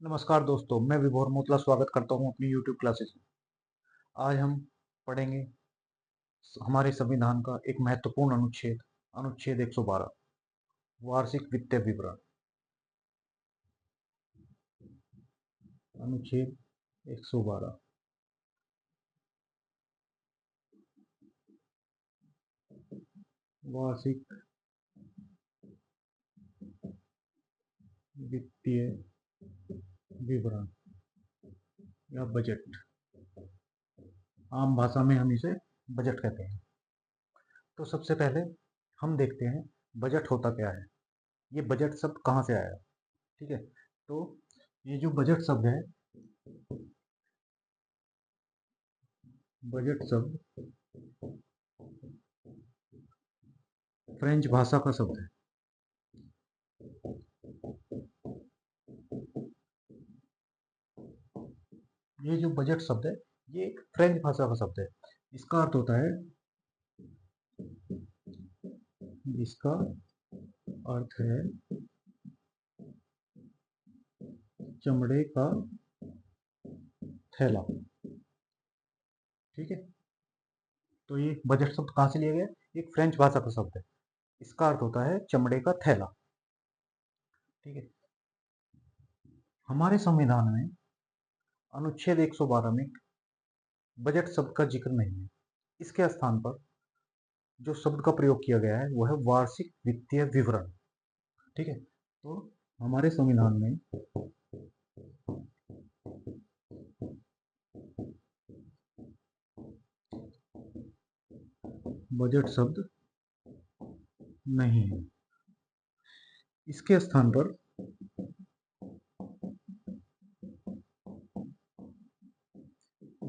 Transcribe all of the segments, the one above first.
नमस्कार दोस्तों, मैं विभोर मोतला स्वागत करता हूं अपनी YouTube क्लासेस में। आज हम पढ़ेंगे हमारे संविधान का एक महत्वपूर्ण अनुच्छेद, अनुच्छेद 112, वार्षिक वित्तीय विवरण। अनुच्छेद 112 वार्षिक वित्तीय विवरण या बजट। आम भाषा में हम इसे बजट कहते हैं। तो सबसे पहले हम देखते हैं बजट होता क्या है, ये बजट शब्द कहाँ से आया। ठीक है, तो ये जो बजट शब्द है, बजट शब्द फ्रेंच भाषा का शब्द है। ये जो बजट शब्द है, ये एक फ्रेंच भाषा का शब्द है। इसका अर्थ होता है, इसका अर्थ है चमड़े का थैला। ठीक है, तो ये बजट शब्द कहाँ से लिया गया? एक फ्रेंच भाषा का शब्द है। इसका अर्थ होता है चमड़े का थैला। ठीक है, हमारे संविधान में अनुच्छेद 112 में बजट शब्द का जिक्र नहीं है। इसके स्थान पर जो शब्द का प्रयोग किया गया है वो है वार्षिक वित्तीय विवरण। ठीक है, तो हमारे संविधान में बजट शब्द नहीं है। इसके स्थान पर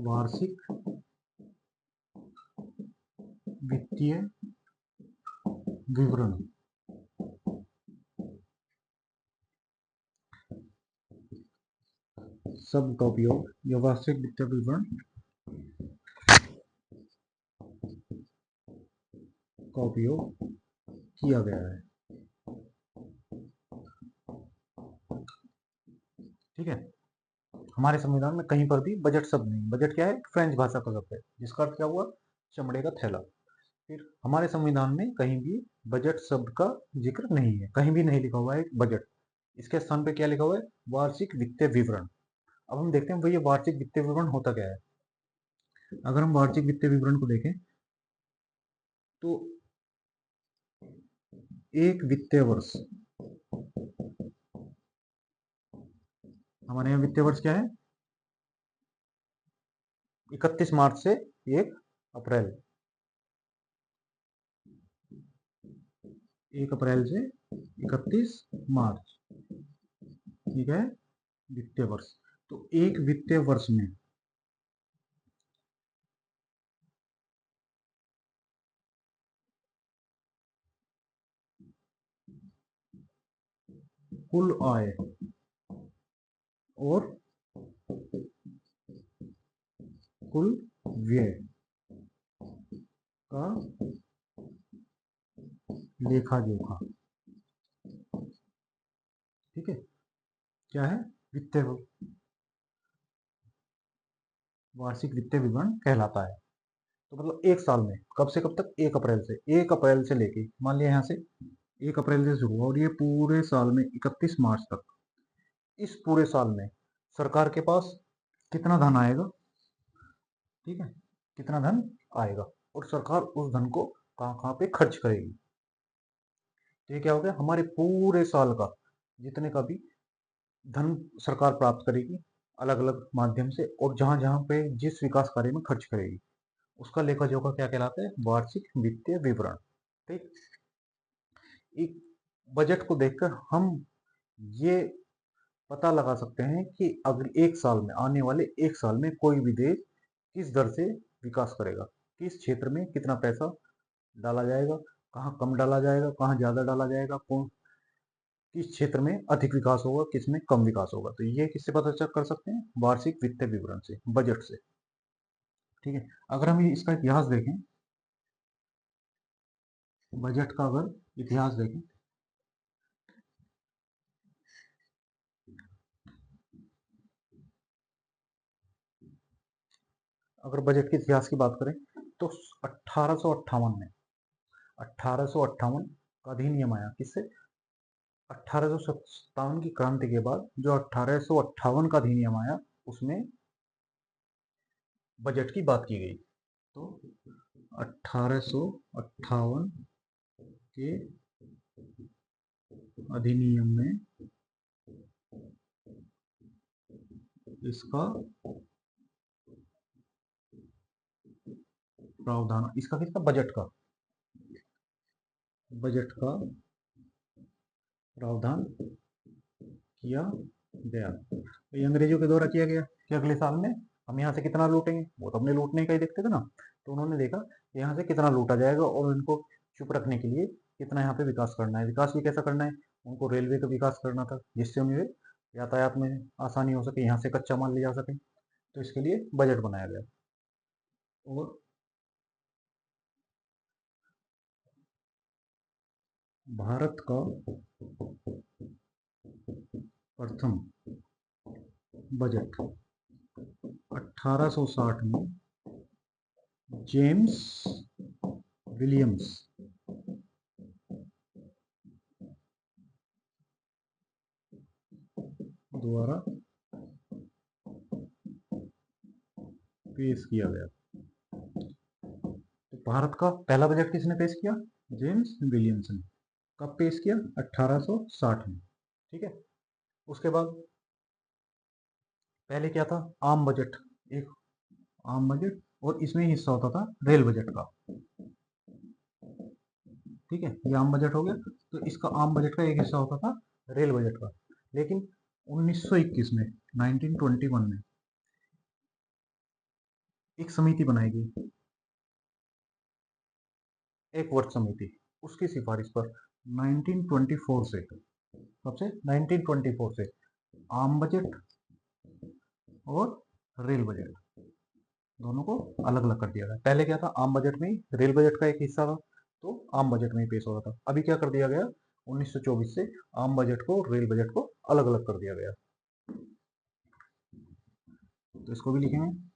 वार्षिक वित्तीय विवरण शब्द का उपयोग, या वार्षिक वित्तीय विवरण का उपयोग किया गया है। ठीक है, हमारे संविधान में कहीं पर भी बजट शब्द नहीं। बजट क्या है? फ्रेंच भाषा का शब्द है, जिसका अर्थ क्या हुआ? चमड़े का थैला। फिर हमारे संविधान में कहीं भी बजट शब्द का जिक्र नहीं है, कहीं भी नहीं लिखा हुआ है बजट। इसके स्थान पे क्या लिखा हुआ है? वार्षिक वित्तीय विवरण। अब हम देखते हैं भैया वार्षिक वित्तीय विवरण होता क्या है। अगर हम वार्षिक वित्तीय विवरण को देखें तो एक वित्तीय वर्ष, हमारे यहाँ वित्तीय वर्ष क्या है? 31 मार्च से 1 अप्रैल, 1 अप्रैल से 31 मार्च, ठीक है, वित्तीय वर्ष। तो एक वित्तीय वर्ष में कुल आय और कुल व्यय का लेखा जोखा। ठीक है, क्या है? वित्तीय वार्षिक वित्तीय विवरण कहलाता है। तो मतलब एक साल में कब से कब तक? 1 अप्रैल से, 1 अप्रैल से लेके मान लिया यहाँ से 1 अप्रैल से शुरू हुआ और ये पूरे साल में 31 मार्च तक, इस पूरे साल में सरकार के पास कितना धन आएगा? ठीक है, कितना धन आएगा और सरकार उस धन को कहाँ कहाँ पे खर्च करेगी। तो ये क्या हो गया? हमारे पूरे साल का जितने का भी धन सरकार प्राप्त करेगी अलग अलग माध्यम से, और जहां जहां पे जिस विकास कार्य में खर्च करेगी, उसका लेखा जोखा क्या कहलाता है? वार्षिक वित्तीय विवरण। ठीक, एक बजट को देखकर हम ये पता लगा सकते हैं कि अगले एक साल में, आने वाले एक साल में कोई भी देश किस दर से विकास करेगा, किस क्षेत्र में कितना पैसा डाला जाएगा, कहाँ कम डाला जाएगा, कहाँ ज्यादा डाला जाएगा, कौन किस क्षेत्र में अधिक विकास होगा, किस में कम विकास होगा। तो ये किससे पता चल कर सकते हैं? वार्षिक वित्तीय विवरण से, बजट से। ठीक है, अगर हम इसका इतिहास देखें, बजट का अगर इतिहास देखें अगर बजट के इतिहास की बात करें तो 1858 में 1858 का अधिनियम आया। किससे? 1857 की क्रांति के बाद जो 1858 का अधिनियम आया उसमें बजट की बात की गई। तो 1858 के अधिनियम में इसका प्रावधान, इसका किसका? बजट का प्रावधान किया गया। तो ये अंग्रेजों के द्वारा किया गया कि अगले साल में हम यहाँ से कितना लूटेंगे, वो तो अपने लूटने का ही देखते थे ना। तो उन्होंने देखा कि यहाँ से कितना लूटा जाएगा और इनको चुप रखने के लिए कितना यहाँ पे विकास करना है। विकास भी कैसा करना है? उनको रेलवे का विकास करना था जिससे उन्हें यातायात में आसानी हो सके, यहाँ से कच्चा माल ले जा सके। तो इसके लिए बजट बनाया गया। और भारत का प्रथम बजट 1860 में जेम्स विलियम्स द्वारा पेश किया गया। तो भारत का पहला बजट किसने पेश किया? जेम्स विलियम्स ने। कब पेश किया? 1860 में। ठीक है। उसके बाद पहले क्या था? आम बजट। एक आम बजट, और इसमें हिस्सा होता था रेल बजट का। ठीक है, ये आम बजट हो गया। तो इसका आम बजट का एक हिस्सा होता था रेल बजट का। लेकिन 1921 में 1921 में एक समिति बनाई गई, एक वर्ग समिति। उसकी सिफारिश पर 1924 से, कब से? 1924 से आम बजट और रेल बजट दोनों को अलग अलग कर दिया गया। पहले क्या था? आम बजट में रेल बजट का एक हिस्सा था, तो आम बजट में ही पेश हो रहा था। अभी क्या कर दिया गया? 1924 से आम बजट को, रेल बजट को अलग अलग कर दिया गया। तो इसको भी लिखेंगे।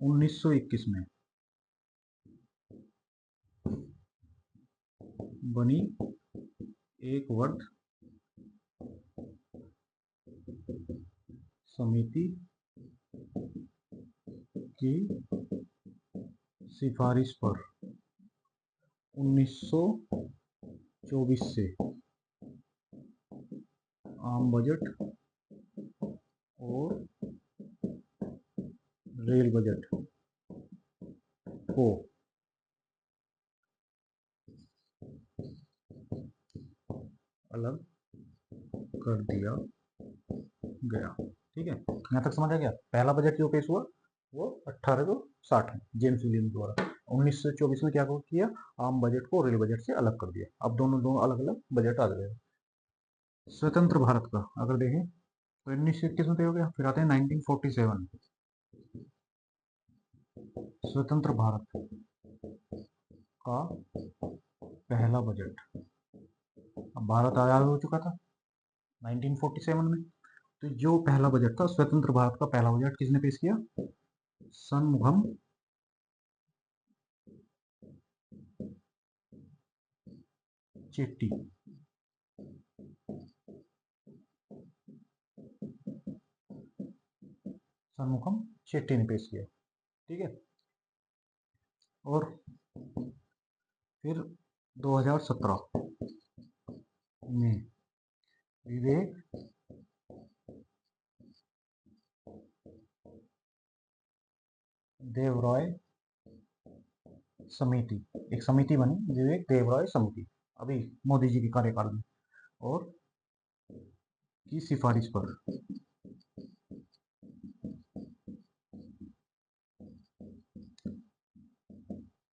1921 में बनी एक वर्ग समिति की सिफारिश पर 1924 से आम बजट और रेल बजट को अलग कर दिया गया। ठीक है, यहाँ तक समझ आ गया। पहला बजट जो पेश हुआ वो 1860 में जेम्स विलियम द्वारा। 1924 में क्या किया? आम बजट को रेल बजट से अलग कर दिया। अब दोनों दोनों अलग अलग बजट आ गए। स्वतंत्र भारत का अगर देखें तो 1921 में हो गया। फिर आते हैं 1947, स्वतंत्र भारत का पहला बजट। अब भारत आजाद हो चुका था 1947 में। तो जो पहला बजट था, स्वतंत्र भारत का पहला बजट किसने पेश किया? शनमुगम चेट्टी। शनमुगम चेट्टी ने पेश किया। ठीक है। और फिर 2017 में विवेक देवराय समिति, एक समिति बनी विवेक देवराय समिति, अभी मोदी जी के कार्यकाल में, और की सिफारिश पर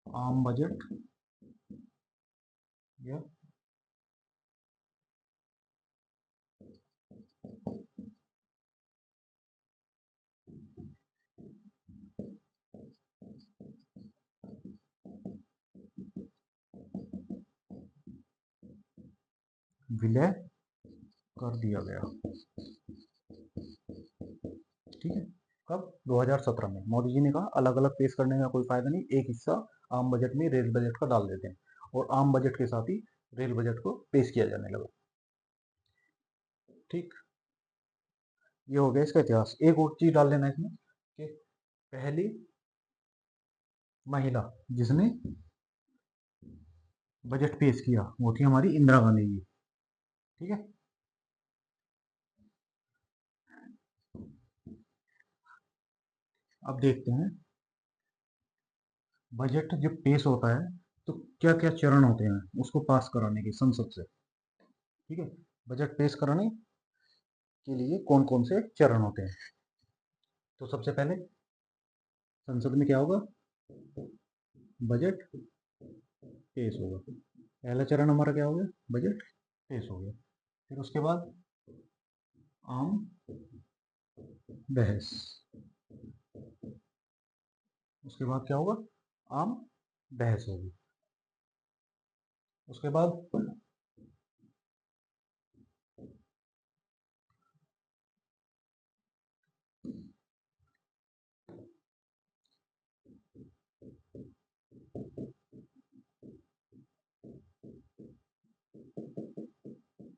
आम बजट या विलय कर दिया गया। ठीक है, कब? 2017 में मोदी जी ने कहा अलग अलग पेश करने का कोई फायदा नहीं, एक हिस्सा आम बजट में रेल बजट का डाल देते हैं, और आम बजट के साथ ही रेल बजट को पेश किया जाने लगा। ठीक, ये हो गया इसका इतिहास। एक और चीज डाल लेना इसमें कि पहली महिला जिसने बजट पेश किया वो थी हमारी इंदिरा गांधी जी। ठीक है, अब देखते हैं बजट जब पेश होता है तो क्या क्या चरण होते हैं उसको पास कराने के संसद से। ठीक है, बजट पेश कराने के लिए कौन कौन से चरण होते हैं? तो सबसे पहले संसद में क्या होगा? बजट पेश होगा। पहला चरण हमारा क्या हो गया? बजट पेश हो गया। फिर उसके बाद आम बहस। उसके बाद क्या होगा? आम बहस होगी। उसके बाद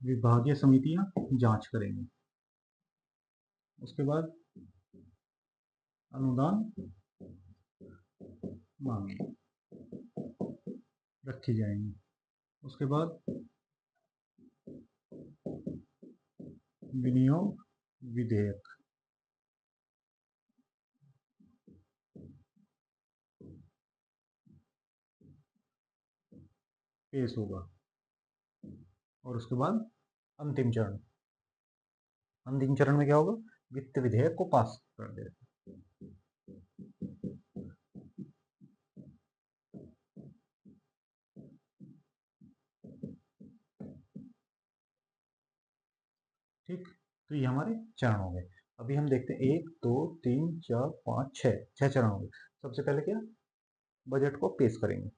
विभागीय समितियां जांच करेंगी। उसके बाद अनुदान मांगे रखी जाएंगी। उसके बाद विनियोग विधेयक पेश होगा। और उसके बाद अंतिम चरण। अंतिम चरण में क्या होगा? वित्त विधेयक को पास कर देगा। ठीक, तो ये हमारे चरण हो गए। अभी हम देखते हैं 1 2 3 4 5 6 6 चरण हो गए। सबसे पहले क्या? बजट को पेश करेंगे।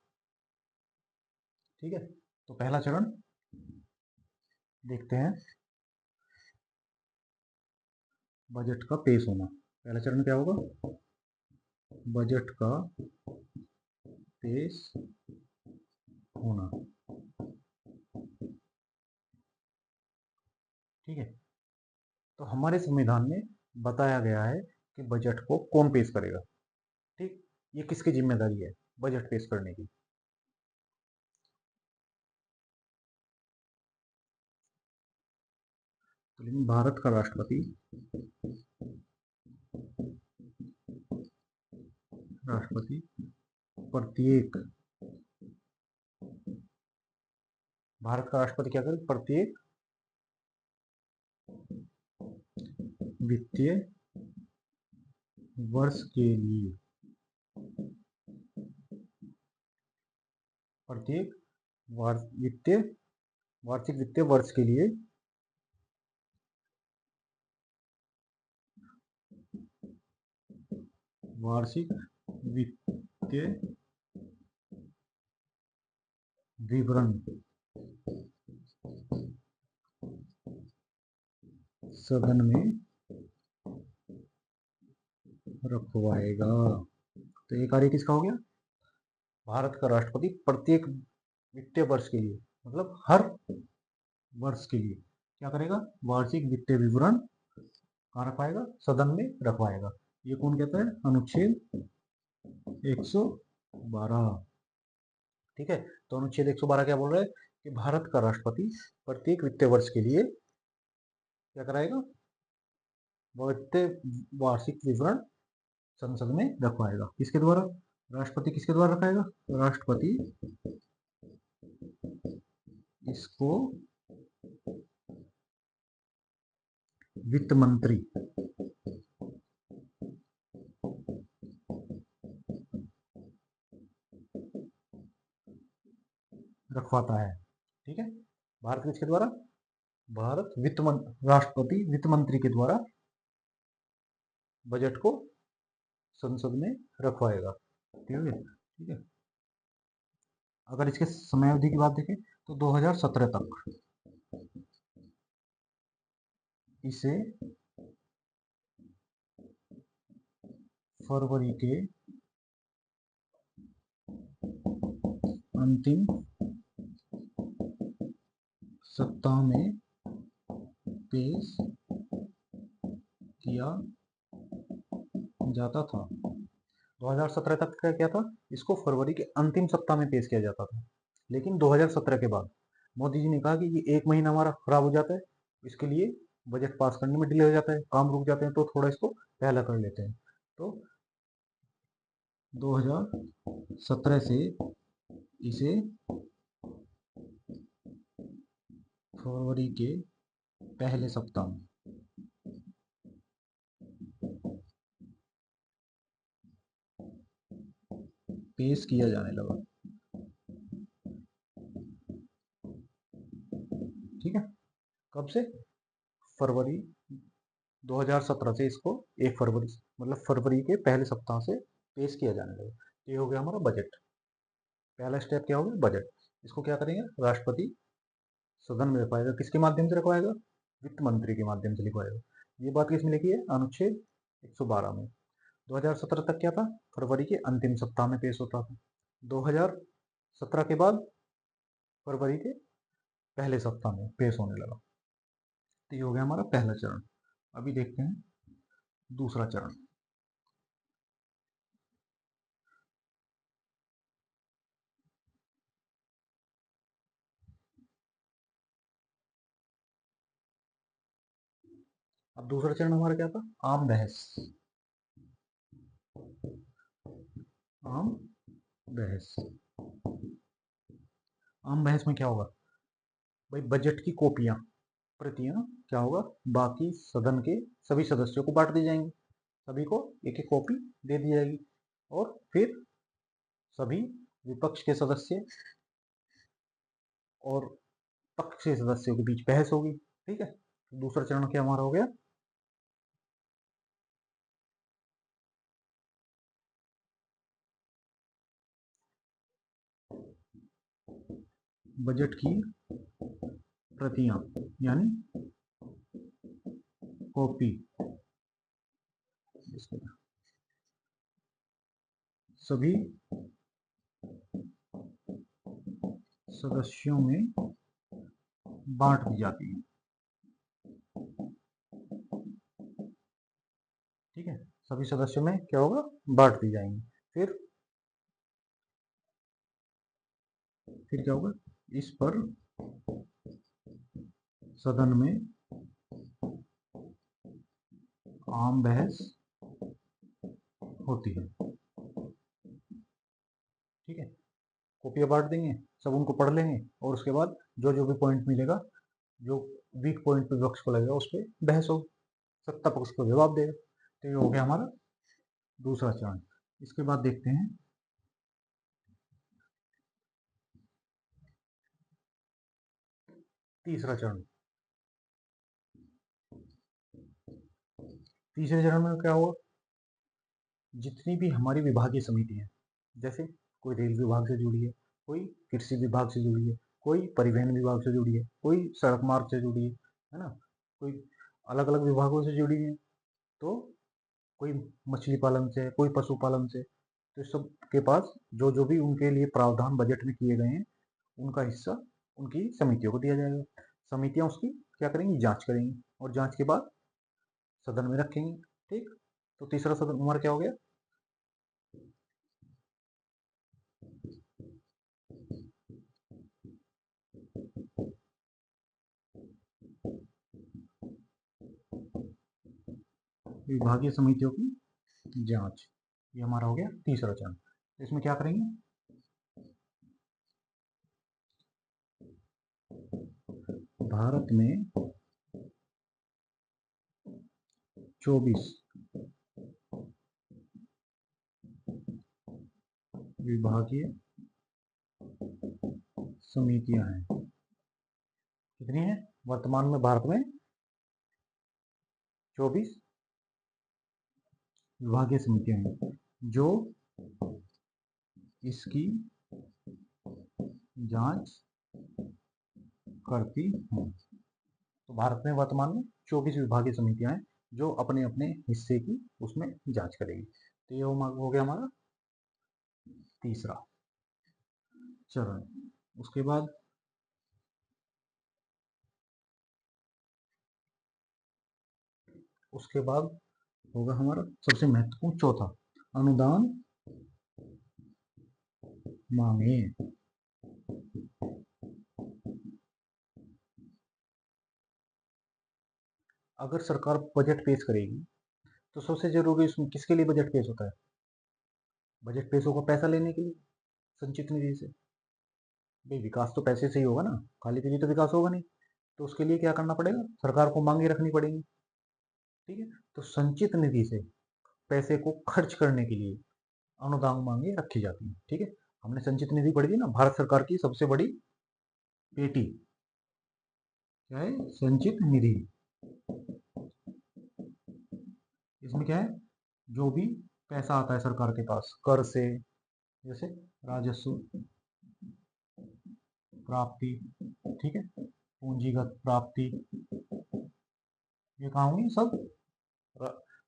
ठीक है, तो पहला चरण देखते हैं, बजट का पेश होना। पहला चरण क्या होगा? बजट का पेश होना। ठीक है, तो हमारे संविधान में बताया गया है कि बजट को कौन पेश करेगा। ठीक, ये किसकी जिम्मेदारी है बजट पेश करने की? तो लेकिन भारत का राष्ट्रपति राष्ट्रपति प्रत्येक भारत का राष्ट्रपति क्या करे? प्रत्येक वित्तीय वर्ष के लिए प्रत्येक वित्तीय वार्षिक वित्तीय वर्ष के लिए वार्षिक वित्तीय विवरण सदन में रखवाएगा। तो ये कार्य किसका हो गया? भारत का राष्ट्रपति प्रत्येक वित्तीय वर्ष के लिए, मतलब हर वर्ष के लिए क्या करेगा? वार्षिक वित्तीय विवरण कहाँ रखवाएगा? सदन में रखवाएगा। ये कौन कहता है? अनुच्छेद 112। ठीक है, तो अनुच्छेद 112 क्या बोल रहा है कि भारत का राष्ट्रपति प्रत्येक वित्तीय वर्ष के लिए क्या कराएगा? वित्तीय वार्षिक विवरण संसद में रखवाएगा। किसके द्वारा? राष्ट्रपति किसके द्वारा रखाएगा? राष्ट्रपति इसको वित्त मंत्री रखवाता है। ठीक है, भारत किसके द्वारा? भारत राष्ट्रपति वित्त मंत्री के द्वारा बजट को संसद में रखवाएगा। ठीक है, ठीक है। अगर इसके समयावधि की बात देखें तो 2017 तक इसे फरवरी के अंतिम सप्ताह में पेश किया जाता था। 2017 तक का क्या था, इसको फरवरी के अंतिम सप्ताह में पेश किया जाता था। लेकिन 2017 के बाद मोदी जी ने कहा कि ये एक महीना हमारा खराब हो जाता है, इसके लिए बजट पास करने में डिले हो जाता है, काम रुक जाते हैं, तो थोड़ा इसको पहला कर लेते हैं। तो 2017 से इसे फरवरी के पहले सप्ताह में पेश किया जाने लगा। ठीक है, कब से? फरवरी 2017 से इसको 1 फरवरी मतलब फरवरी के पहले सप्ताह से पेश किया जाने लगा। ये हो गया हमारा बजट। पहला स्टेप क्या होगा, बजट। इसको क्या करेंगे, राष्ट्रपति सदन में रखवाएगा। किसके माध्यम से रखवाएगा? वित्त मंत्री के माध्यम से लिखवाएगा। ये बात किसमें लिखी है? अनुच्छेद 112 में। 2017 तक क्या था, फरवरी के अंतिम सप्ताह में पेश होता था। 2017 के बाद फरवरी के पहले सप्ताह में पेश होने लगा। तो ये हो गया हमारा पहला चरण। अभी देखते हैं दूसरा चरण। अब दूसरा चरण हमारा क्या था? आम बहस। आम बहस। आम बहस में क्या होगा भाई, बजट की कॉपियां, प्रतियां क्या होगा, बाकी सदन के सभी सदस्यों को बांट दी जाएंगी। सभी को एक एक कॉपी दे दी जाएगी और फिर सभी विपक्ष के सदस्य और पक्ष के सदस्यों के बीच बहस होगी। ठीक है, दूसरा चरण क्या हमारा हो गया? बजट की प्रतियां यानी कॉपी सभी सदस्यों में बांट दी जाती है। ठीक है, सभी सदस्यों में क्या होगा, बांट दी जाएंगी। फिर क्या होगा, इस पर सदन में आम बहस होती है। ठीक है, कॉपियां बांट देंगे, सब उनको पढ़ लेंगे और उसके बाद जो जो भी पॉइंट मिलेगा, जो वीक पॉइंट विपक्ष को लगेगा, उस पर बहस हो, सत्ता पक्ष को जवाब देगा। तो ये हो गया हमारा दूसरा चरण। इसके बाद देखते हैं तीसरा चरण। तीसरे चरण में क्या हुआ, जितनी भी हमारी विभागीय समिति है, जैसे कोई रेल विभाग से जुड़ी है, कोई कृषि विभाग से जुड़ी है, कोई परिवहन विभाग से जुड़ी है, कोई सड़क मार्ग से जुड़ी है ना, कोई अलग अलग विभागों से जुड़ी है, तो कोई मछली पालन से, कोई पशुपालन से, तो सब के पास जो जो भी उनके लिए प्रावधान बजट में किए गए हैं, उनका हिस्सा उनकी समितियों को दिया जाएगा। समितियां उसकी क्या करेंगी, जांच करेंगी और जांच के बाद सदन में रखेंगी। ठीक, तो तीसरा सदन हमारा क्या हो गया, विभागीय समितियों की जांच। ये हमारा हो गया तीसरा चरण। इसमें क्या करेंगे, भारत में 24 विभागीय समितियां हैं। कितनी है वर्तमान में भारत में? 24 विभागीय समितियां हैं जो इसकी जांच करती हैं। तो भारत में वर्तमान में 24 विभागीय समितियां हैं जो अपने अपने हिस्से की उसमें जांच करेगी। तो ये हो गया हमारा तीसरा चरण। उसके बाद होगा हमारा सबसे महत्वपूर्ण चौथा, अनुदान मांगे। अगर सरकार बजट पेश करेगी तो सबसे जरूरी उसमें किसके लिए बजट पेश होता है? बजट पेश होगा पैसा लेने के लिए, संचित निधि से। भाई विकास तो पैसे से ही होगा ना, खाली पीली तो विकास होगा नहीं। तो उसके लिए क्या करना पड़ेगा? सरकार को मांगे रखनी पड़ेगी। ठीक है, तो संचित निधि से पैसे को खर्च करने के लिए अनुदान मांगे रखी जाती है। ठीक है, हमने संचित निधि पढ़ी थी ना, भारत सरकार की सबसे बड़ी पेटी क्या है? संचित निधि। इसमें क्या है? जो भी पैसा आता है सरकार के पास कर से, जैसे राजस्व प्राप्ति, ठीक है, पूंजीगत प्राप्ति, ये कहाँ होंगी? सब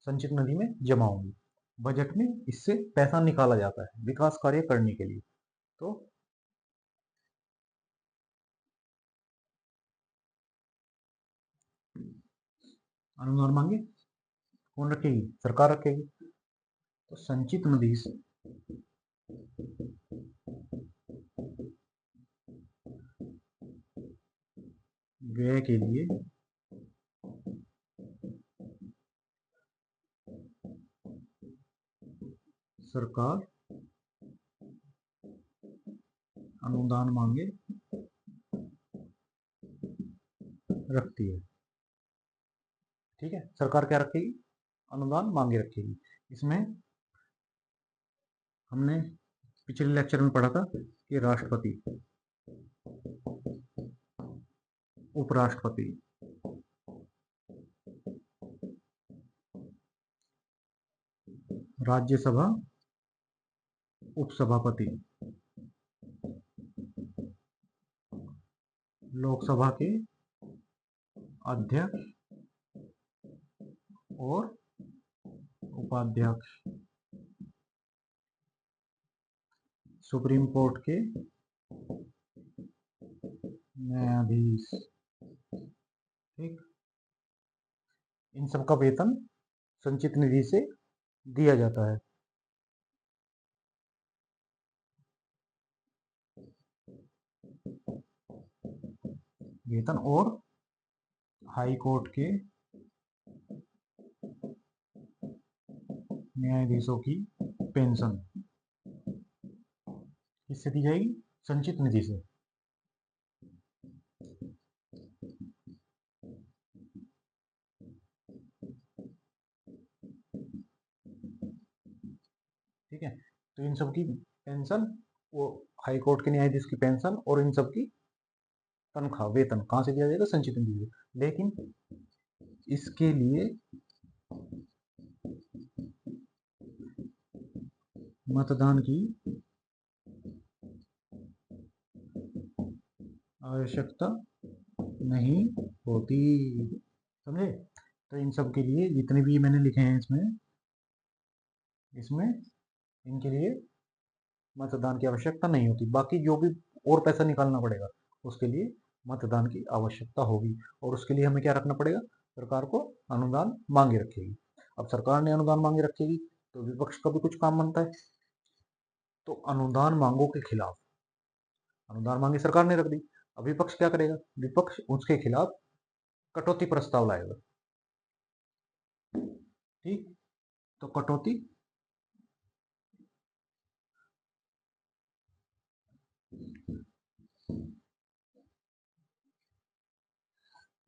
संचित निधि में जमा होंगी। बजट में इससे पैसा निकाला जाता है विकास कार्य करने के लिए। तो अनुदान मांगे कौन रखेगी? सरकार रखेगी। तो संचित निधि से व्यय के लिए सरकार अनुदान मांगे रखती है। ठीक है, सरकार क्या रखेगी? अनुदान मांगे रखेगी। इसमें हमने पिछले लेक्चर में पढ़ा था कि राष्ट्रपति, उपराष्ट्रपति, राज्यसभा उपसभापति, लोकसभा के अध्यक्ष और उपाध्यक्ष, सुप्रीम कोर्ट के न्यायाधीश, ठीक, इन सब का वेतन संचित निधि से दिया जाता है। वेतन और हाई कोर्ट के न्यायाधीशों की पेंशन किससे दी जाएगी? संचित निधि से। ठीक है, तो इन सब की पेंशन, वो हाई कोर्ट के न्यायाधीश की पेंशन और इन सब की तनख्वाह, वेतन कहां से दिया जाएगा? संचित निधि से। लेकिन इसके लिए मतदान की आवश्यकता नहीं होती। समझे? तो इन सब के लिए जितने भी मैंने लिखे हैं इसमें इसमें इनके लिए मतदान की आवश्यकता नहीं होती। बाकी जो भी और पैसा निकालना पड़ेगा उसके लिए मतदान की आवश्यकता होगी, और उसके लिए हमें क्या रखना पड़ेगा? सरकार को अनुदान मांगे रखेगी। अब सरकार ने अनुदान मांगे रखेगी तो विपक्ष का भी कुछ काम बनता है। तो अनुदान मांगों के खिलाफ, अनुदान मांगे सरकार ने रख दी, अब विपक्ष क्या करेगा? विपक्ष उसके खिलाफ कटौती प्रस्ताव लाएगा। ठीक, तो कटौती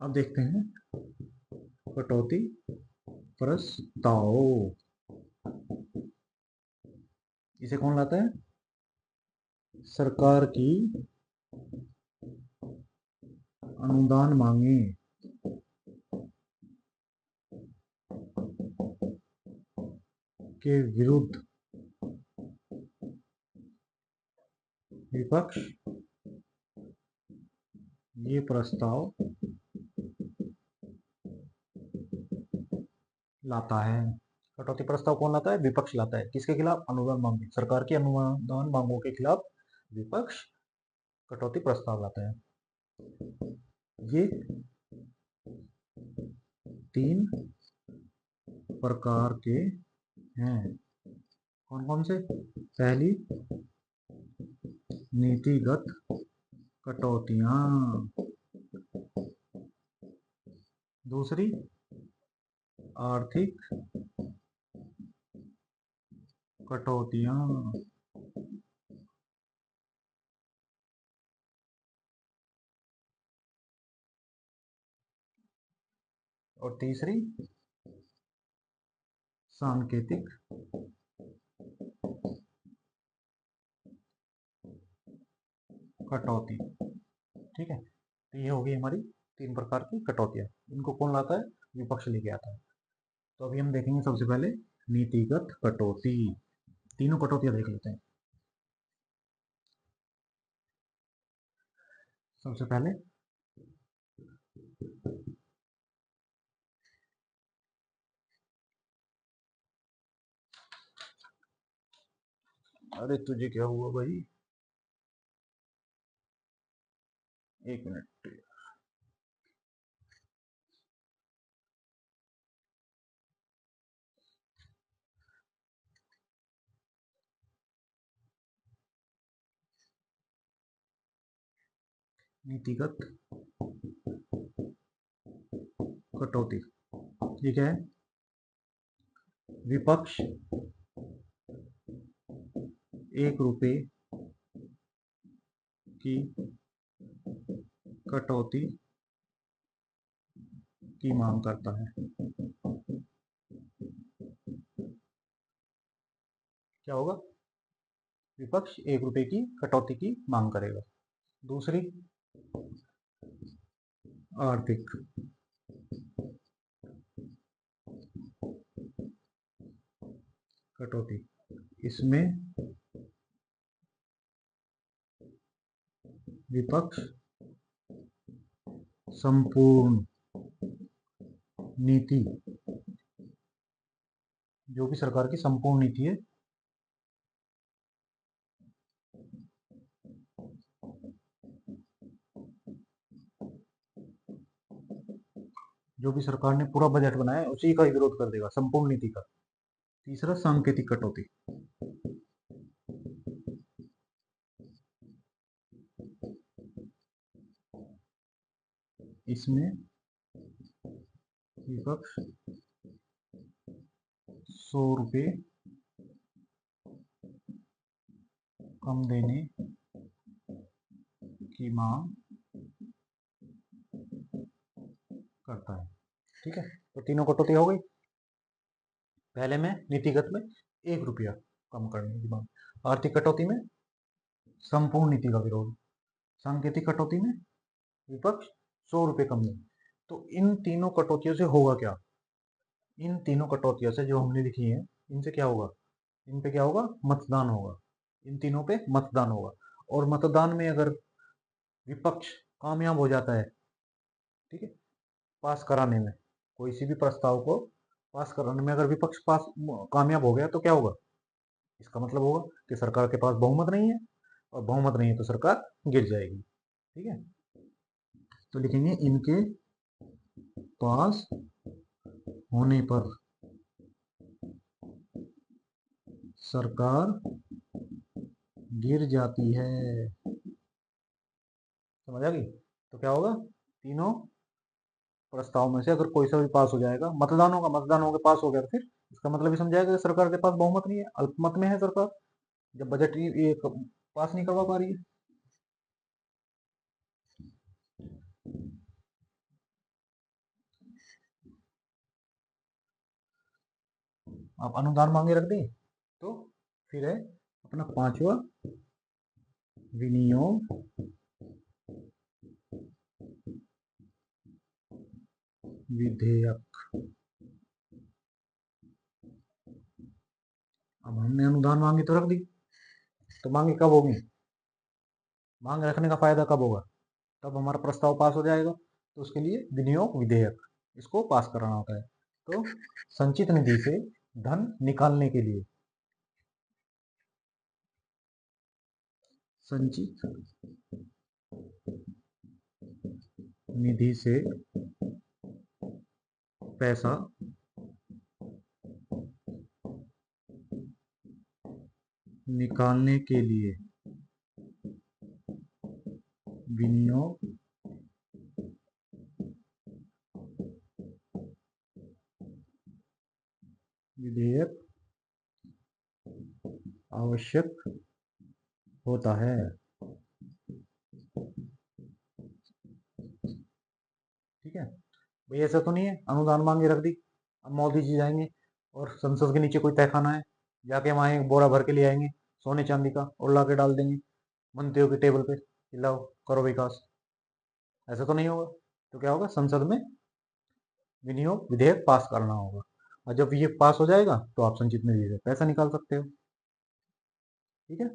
अब देखते हैं। कटौती प्रस्ताव इसे कौन लाता है? सरकार की अनुदान मांगे के विरुद्ध विपक्ष ये प्रस्ताव लाता है। कटौती प्रस्ताव कौन लाता है? विपक्ष लाता है। किसके खिलाफ? अनुदान मांगे, सरकार की अनुदान मांगों के खिलाफ विपक्ष कटौती प्रस्ताव लाता है। ये 3 प्रकार के हैं। कौन कौन से? पहली, नीतिगत कटौतियां। दूसरी, आर्थिक कटौतियां। और तीसरी, सांकेतिक कटौती। ठीक है, तो ये होगी हमारी 3 प्रकार की कटौतियां। इनको कौन लाता है? विपक्ष लेके आता है। तो अभी हम देखेंगे सबसे पहले नीतिगत कटौती। तीनों कटौतियां देख लेते हैं। सबसे पहले अरे तुझे क्या हुआ भाई? एक मिनट। नीतिगत कटौती ये क्या है? विपक्ष 1 रुपए की कटौती की मांग करता है। क्या होगा? विपक्ष 1 रुपए की कटौती की मांग करेगा। दूसरी, आर्थिक कटौती। इसमें विपक्ष संपूर्ण नीति, जो भी सरकार की संपूर्ण नीति है, जो भी सरकार ने पूरा बजट बनाया है उसी का ही विरोध कर देगा, संपूर्ण नीति का। तीसरा, सांकेतिक कटौती। इसमें विपक्ष 100 रुपए कम देने की मांग करता है। ठीक है, तो तीनों कटौती हो गई। पहले में नीतिगत में 1 रुपया कम करने की मांग, आर्थिक कटौती में संपूर्ण नीति का विरोध, सांकेतिक कटौती में विपक्ष 100 रुपए कम देने। तो इन तीनों कटौतियों से होगा क्या? इन तीनों कटौतियों से जो हमने लिखी है, इनसे क्या होगा? इन पे क्या होगा? मतदान होगा। इन तीनों पे मतदान होगा। और मतदान में अगर विपक्ष कामयाब हो जाता है, ठीक है, पास कराने में, कोई सी भी प्रस्ताव को पास कराने में अगर विपक्ष पास कामयाब हो गया तो क्या होगा? इसका मतलब होगा कि सरकार के पास बहुमत नहीं है, और बहुमत नहीं है तो सरकार गिर जाएगी। ठीक है, तो लिखेंगे इनके पास होने पर सरकार गिर जाती है। समझ आ गई? तो क्या होगा? तीनों प्रस्ताव में से अगर कोई सा भी पास हो जाएगा, मतदान होगा, मतदान होकर पास हो गया, तो फिर इसका मतलब ये समझाएगा कि सरकार के पास बहुमत नहीं है, अल्पमत में है सरकार, जब बजट ये पास नहीं करवा पा रही है। आप अनुदान मांगे रख दी, तो फिर है अपना 5वां, विनियोग विधेयक। अब हमने अनुदान मांगी तो रख दी, तो मांगे कब होगी? मांग रखने का फायदा कब होगा? तब हमारा प्रस्ताव पास हो जाएगा। तो उसके लिए विनियोग विधेयक, इसको पास कराना होता है। तो संचित निधि से धन निकालने के लिए, संचित निधि से पैसा निकालने के लिए विनियोग विधेयक आवश्यक होता है। ठीक है भाई, ऐसा तो नहीं है अनुदान मांगे रख दी, अब मोदी जी जाएंगे और संसद के नीचे कोई तहखाना है, जाके वहां एक बोरा भर के ले आएंगे सोने चांदी का और ला के डाल देंगे मंत्रियों के टेबल पे कि लाओ करो विकास। ऐसा तो नहीं होगा। तो क्या होगा, संसद में विनियोग विधेयक पास करना होगा, और जब ये पास हो जाएगा तो आप संचित निधि से पैसा निकाल सकते हो। ठीक है,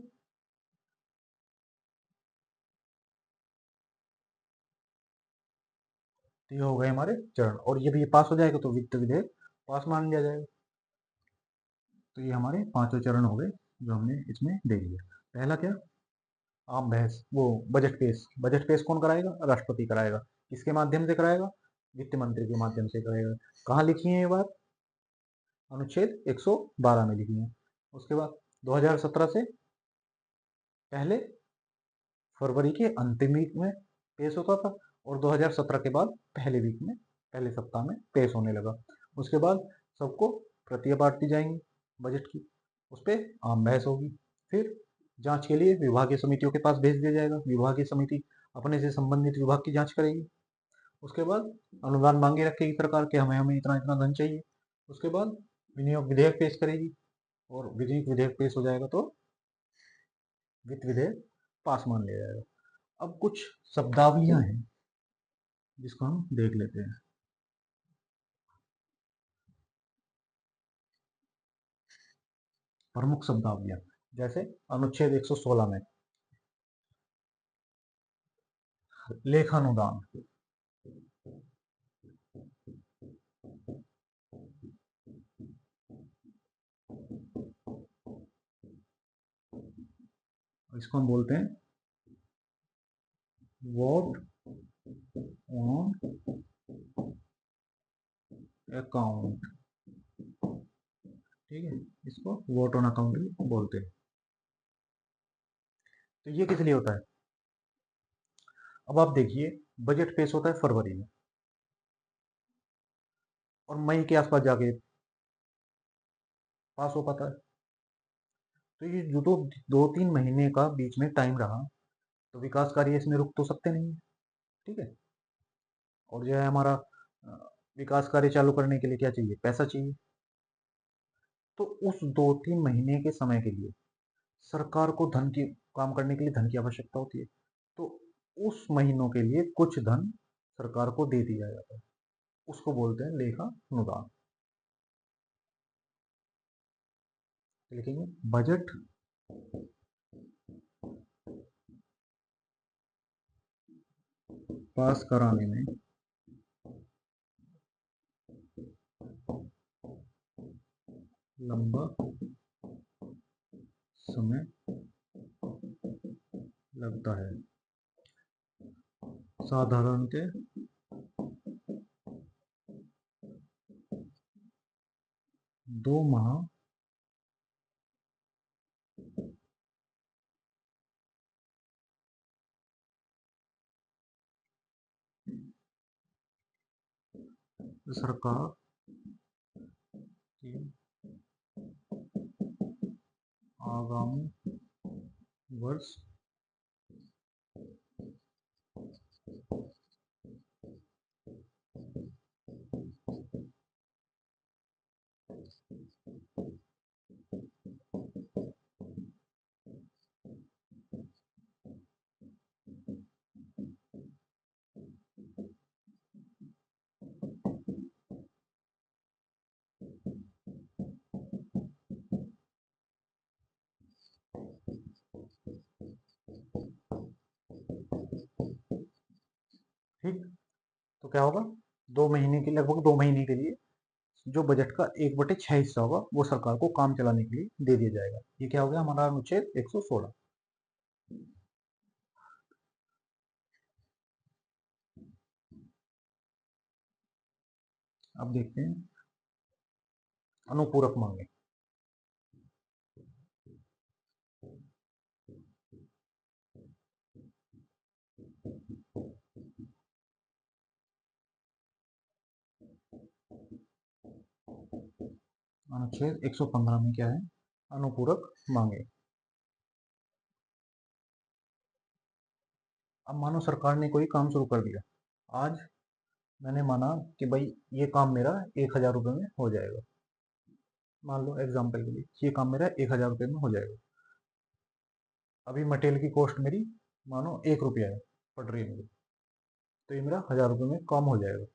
तो ये हो गए हमारे चरण, और जब ये पास हो जाएगा तो वित्त विधेयक पास मान लिया जाएगा। तो ये हमारे पांचों चरण हो गए जो हमने इसमें देख लिया। पहला क्या, आम बहस, वो बजट पेश। बजट पेश कौन कराएगा, राष्ट्रपति कराएगा। किसके माध्यम से कराएगा, वित्त मंत्री के माध्यम से कराएगा। कहाँ लिखी है ये बात, अनुच्छेद 112 में लिखी है। उसके बाद 2017 से पहले फरवरी के अंतिम वीक में पेश होता था, और 2017 के बाद पहले वीक में, पहले सप्ताह में पेश होने लगा। उसके बाद सबको प्रतियां बांट दी जाएंगी बजट की, उस पर आम बहस होगी। फिर जांच के लिए विभागीय समितियों के पास भेज दिया जाएगा, विभागीय समिति अपने से संबंधित विभाग की जांच करेगी। उसके बाद अनुदान मांगे रखेगी सरकार के, हमें हमें इतना इतना धन चाहिए। उसके बाद विनियोग विधेयक पेश करेगी, और विनियोग विधेयक पेश हो जाएगा तो वित्त विधेयक पास मान लिया जाएगा। अब कुछ शब्दावलियां हैं जिसको हम देख लेते हैं। प्रमुख शब्दावलियां, जैसे अनुच्छेद 116 में लेखानुदान, इसको हम बोलते हैं वोट ऑन अकाउंट। ठीक है, इसको वोट ऑन अकाउंट भी बोलते हैं। तो ये किस लिए होता है, अब आप देखिए, बजट पेश होता है फरवरी में, और मई के आसपास जाके पास हो पाता है। तो ये जो 2-3 महीने का बीच में टाइम रहा, तो विकास कार्य इसमें रुक तो सकते नहीं है। ठीक है, और जो है हमारा विकास कार्य चालू करने के लिए क्या चाहिए, पैसा चाहिए। तो उस 2-3 महीने के समय के लिए सरकार को धन की, काम करने के लिए धन की आवश्यकता होती है। तो उस महीनों के लिए कुछ धन सरकार को दे दिया जाता है, उसको बोलते हैं लेखा अनुदान। लिखेंगे बजट पास कराने में लंबा समय लगता है, साधारणतः 2 माह सरकार की आगामी वर्ष ठीक। तो क्या होगा, 2 महीने के, लगभग 2 महीने के लिए जो बजट का 1/6 हिस्सा होगा वो सरकार को काम चलाने के लिए दे दिया जाएगा। ये क्या हो गया हमारा अनुच्छेद 116। अब देखते हैं अनुपूरक मांगे। अनुच्छेद 115 में क्या है, अनुपूरक मांगे। अब मानो सरकार ने कोई काम शुरू कर दिया। आज मैंने माना कि भाई ये काम मेरा 1,000 रुपये में हो जाएगा। मान लो एग्जाम्पल के लिए ये काम मेरा 1,000 रुपये में हो जाएगा। अभी मटेरियल की कॉस्ट मेरी मानो 1 रुपया है, पड़ रही है मुझे, तो ये मेरा 1,000 रुपये में काम हो जाएगा।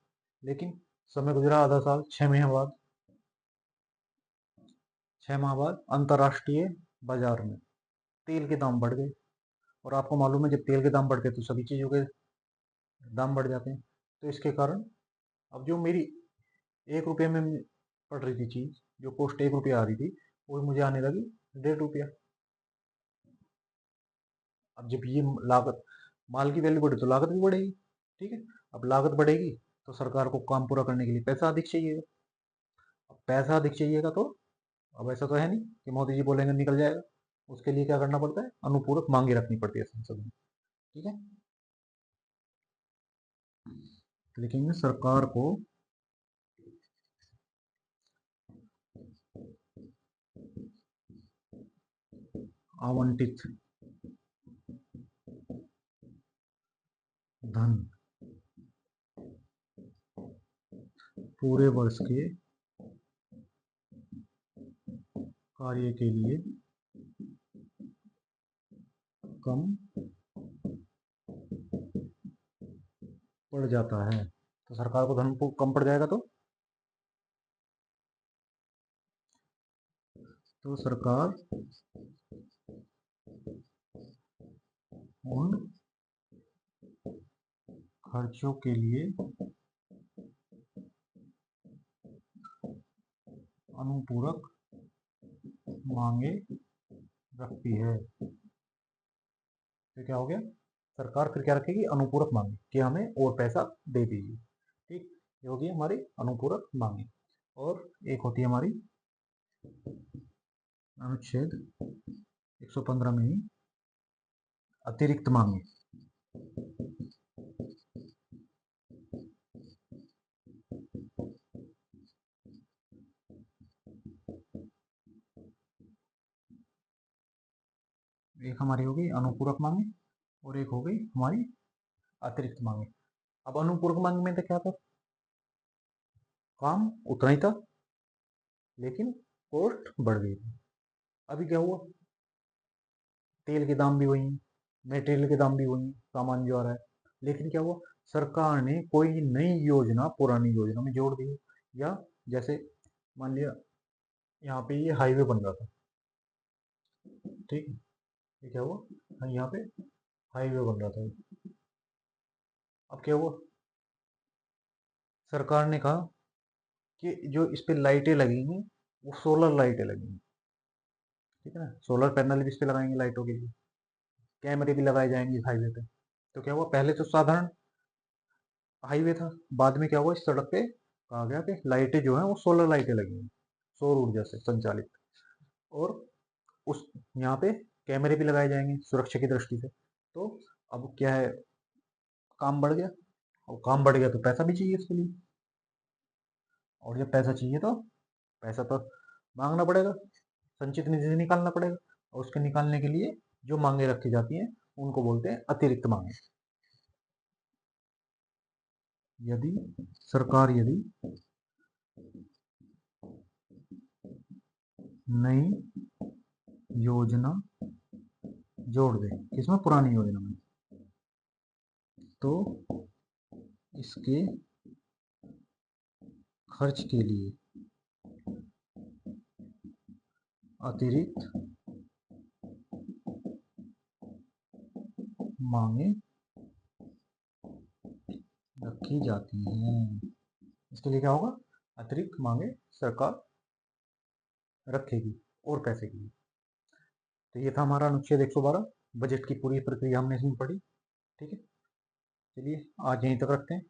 लेकिन समय गुजरा आधा साल, 6 महीने बाद, 6 माह बाद अंतर्राष्ट्रीय बाजार में तेल के दाम बढ़ गए। और आपको मालूम है जब तेल के दाम बढ़ते हैं तो सभी चीज़ों के दाम बढ़ जाते हैं। तो इसके कारण अब जो मेरी 1 रुपये में पड़ रही थी चीज़, जो कॉस्ट 1 रुपया आ रही थी, वो मुझे आने लगी 1.5 रुपया। अब जब ये लागत, माल की वैल्यू बढ़ी तो लागत भी बढ़ेगी। ठीक है, अब लागत बढ़ेगी तो सरकार को काम पूरा करने के लिए पैसा अधिक चाहिएगा। अब पैसा अधिक चाहिएगा तो अब ऐसा तो है नहीं कि मोदी जी बोलेंगे निकल जाएगा। उसके लिए क्या करना पड़ता है, अनुपूरक मांगे रखनी पड़ती है संसद में। ठीक है, लिखेंगे सरकार को आवंटित धन पूरे वर्ष के कार्य के लिए कम पड़ जाता है। तो सरकार को धन कम पड़ जाएगा तो सरकार उन खर्चों के लिए अनुपूरक मांगे रखती है। तो क्या हो गया, सरकार फिर क्या रखेगी, अनुपूरक मांगे कि हमें और पैसा दे दीजिए। ठीक, ये होगी हमारी अनुपूरक मांगे। और एक होती है हमारी अनुच्छेद 115 में ही अतिरिक्त मांगे। एक हमारी हो गई अनुपूरक मांगे और एक हो गई हमारी अतिरिक्त मांगे। अब अनुपूरक मांग में तो क्या था, काम उतना ही था लेकिन कॉस्ट बढ़ गई थी। अभी क्या हुआ, तेल के दाम भी वही हैं, मटेरियल के दाम भी वही हैं, सामान जो आ रहा है, लेकिन क्या हुआ, सरकार ने कोई नई योजना पुरानी योजना में जोड़ दी। या जैसे मान लिया यहाँ पे ये हाईवे बन रहा था, ठीक है, ये क्या हुआ, हाँ, यहाँ पे हाईवे बन रहा था। अब क्या हुआ, सरकार ने कहा कि जो इस पे लाइटें लगेंगी वो सोलर लाइटें लगेंगी। ठीक है ना, सोलर पैनल भी इस पे लगाएंगे लाइटों के लिए, कैमरे भी लगाए जाएंगे इस हाईवे पे। तो क्या हुआ, पहले तो साधारण हाईवे था, बाद में क्या हुआ, इस सड़क पे कहा गया कि लाइटें जो है वो सोलर लाइटें लगेंगी, सौर ऊर्जा से संचालित। और उस यहाँ पे कैमरे भी लगाए जाएंगे सुरक्षा की दृष्टि से। तो अब क्या है, काम बढ़ गया, और काम बढ़ गया तो पैसा भी चाहिए इसके लिए। और जब पैसा चाहिए तो पैसा तो मांगना पड़ेगा, संचित निधि से निकालना पड़ेगा। और उसके निकालने के लिए जो मांगे रखी जाती हैं उनको बोलते हैं अतिरिक्त मांगे। यदि सरकार यदि नई योजना जोड़ दे किसमें, पुरानी योजना में, तो इसके खर्च के लिए अतिरिक्त मांगे रखी जाती हैं। इसके लिए क्या होगा, अतिरिक्त मांगे सरकार रखेगी और पैसे की। तो ये था हमारा अनुच्छेद 112, बजट की पूरी प्रक्रिया हमने इसमें पढ़ी। ठीक है, चलिए आज यहीं तक रखते हैं।